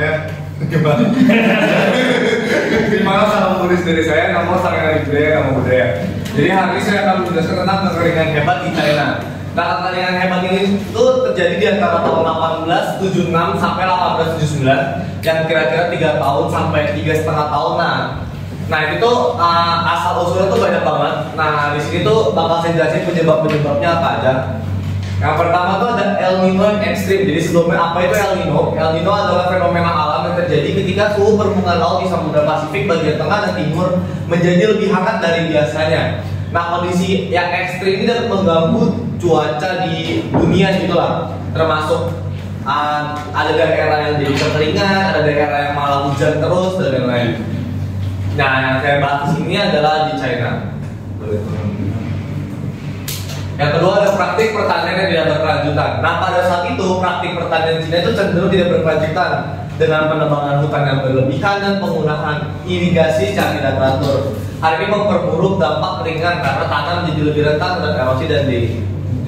ya. Gimana? Gimana salam tulis dari saya, nama sangat budaya. Jadi hari ini saya akan menjelaskan tentang kekeringan hebat di China. Nah, kekeringan hebat ini itu terjadi di antara tahun 1876 sampai 1879, yang kira-kira 3 tahun sampai 3,5 tahunan. Nah itu tuh asal usulnya tuh banyak banget. Nah di sini tuh bakal saya jelasin penyebabnya apa aja. Yang pertama tuh ada El Nino yang ekstrim. Jadi sebelumnya apa itu El Nino? El Nino adalah fenomena alam yang terjadi ketika suhu permukaan laut di Samudra Pasifik bagian tengah dan timur menjadi lebih hangat dari biasanya. Nah kondisi yang ekstrim ini dapat mengganggu cuaca di dunia gitu lah. Termasuk ada daerah yang jadi kekeringan, ada daerah yang malah hujan terus dan lain-lain. Nah yang saya bahas di sini adalah di China. Yang kedua ada praktik pertanian yang tidak berkelanjutan. Nah pada saat itu praktik pertanian Cina itu cenderung tidak berkelanjutan dengan penebangan hutan yang berlebihan dan penggunaan irigasi secara tidak teratur. Hal ini memperburuk dampak kekeringan karena tanah menjadi lebih rentan terhadap erosi dan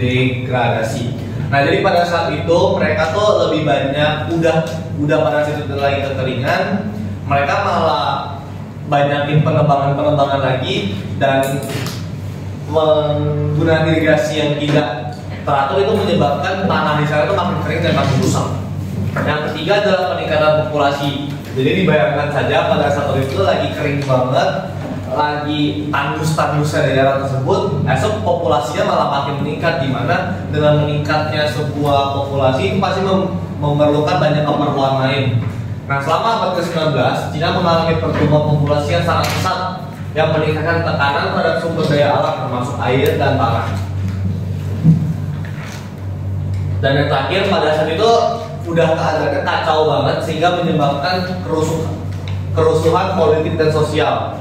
degradasi. Nah jadi pada saat itu mereka tuh lebih banyak udah pada situ lagi kekeringan, mereka malah banyakin penebangan lagi dan menggunakan irigasi yang tidak teratur itu menyebabkan tanah di sana itu makin kering dan makin rusak. Yang ketiga adalah peningkatan populasi. Jadi dibayangkan saja pada saat itu lagi kering banget, lagi tandus-tandusnya daerah tersebut, esok populasinya malah makin meningkat, di mana dengan meningkatnya sebuah populasi itu pasti memerlukan banyak keperluan lain. Nah selama abad ke-19, Cina mengalami pertumbuhan populasi yang sangat pesat yang meningkatkan tekanan terhadap sumber daya alam termasuk air dan tanah. Dan yang terakhir pada saat itu udah keadaannya kacau banget sehingga menyebabkan kerusuhan politik dan sosial.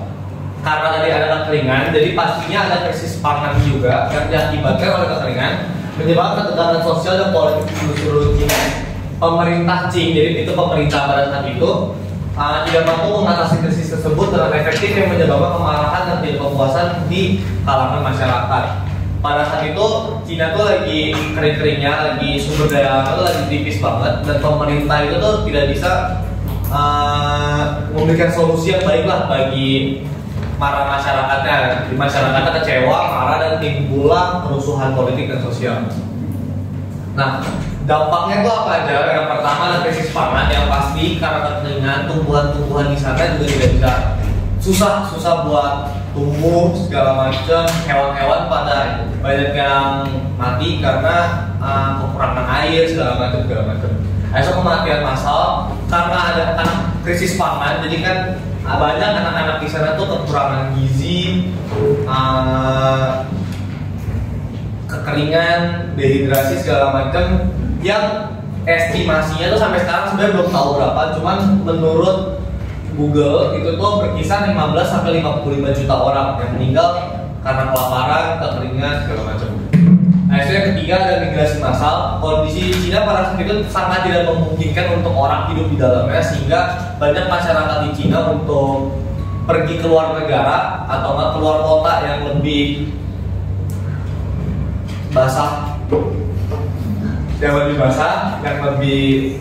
Karena tadi ada kekeringan, jadi pastinya ada krisis pangan juga yang diakibatkan oleh kekeringan, menyebabkan ketegangan sosial dan politik di seluruh Cina. Pemerintah Qing, jadi itu pemerintah pada saat itu tidak mampu mengatasi krisis tersebut dengan efektif yang menyebabkan kemarahan dan ketidakpuasan di kalangan masyarakat. Pada saat itu Cina tuh lagi kering-keringnya, lagi sumber daya alam itu lagi tipis banget, dan pemerintah itu tuh tidak bisa memberikan solusi yang baik lah bagi para masyarakatnya. Di masyarakatnya kecewa, marah, dan timbullah kerusuhan politik dan sosial. Nah dampaknya itu apa aja? Yang pertama ada krisis pangan yang pasti karena kekeringan, tumbuhan-tumbuhan di sana juga tidak bisa, susah buat tumbuh segala macam, hewan-hewan pada banyak yang mati karena kekurangan air segala macam. Esok kematian massal karena ada krisis pangan, jadi kan banyak anak-anak di sana tuh kekurangan gizi, kekeringan, dehidrasi segala macam, yang estimasinya tuh sampai sekarang sebenarnya belum tahu berapa, cuman menurut Google itu tuh berkisar 15 sampai 55 juta orang yang meninggal karena kelaparan, kekeringan segala macam. Nah, itu yang ketiga ada migrasi massal. Kondisi Cina pada saat itu sangat tidak memungkinkan untuk orang hidup di dalamnya, sehingga banyak masyarakat di Cina untuk pergi keluar negara atau nggak keluar kota yang lebih basah, yang lebih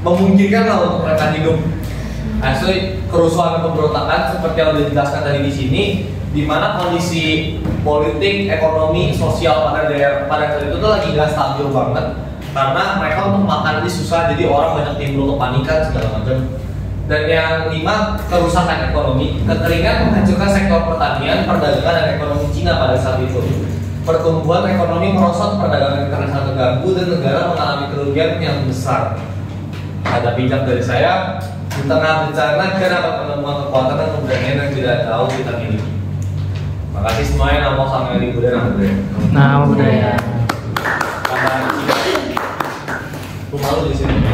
memungkinkan lah untuk mereka hidup. Asli kerusuhan pemberontakan seperti yang sudah dijelaskan tadi di sini, di mana kondisi politik, ekonomi, sosial pada saat itu tuh lagi nggak stabil banget, karena mereka untuk makan ini susah, jadi orang banyak timbul kepanikan segala macam. Dan yang 5, kerusakan ekonomi. Kekeringan menghancurkan sektor pertanian, perdagangan, dan ekonomi Cina pada saat itu. Pertumbuhan ekonomi merosot, perdagangan internasional terganggu, dan negara mengalami kerugian yang besar. Ada bijak dari saya, di tengah bencana kita dapat menemukan kekuatan dan keberanian yang tidak tahu kita miliki. Terima kasih semuanya. Nama sama Eli Budaya, nama budaya. Lu malu di sini.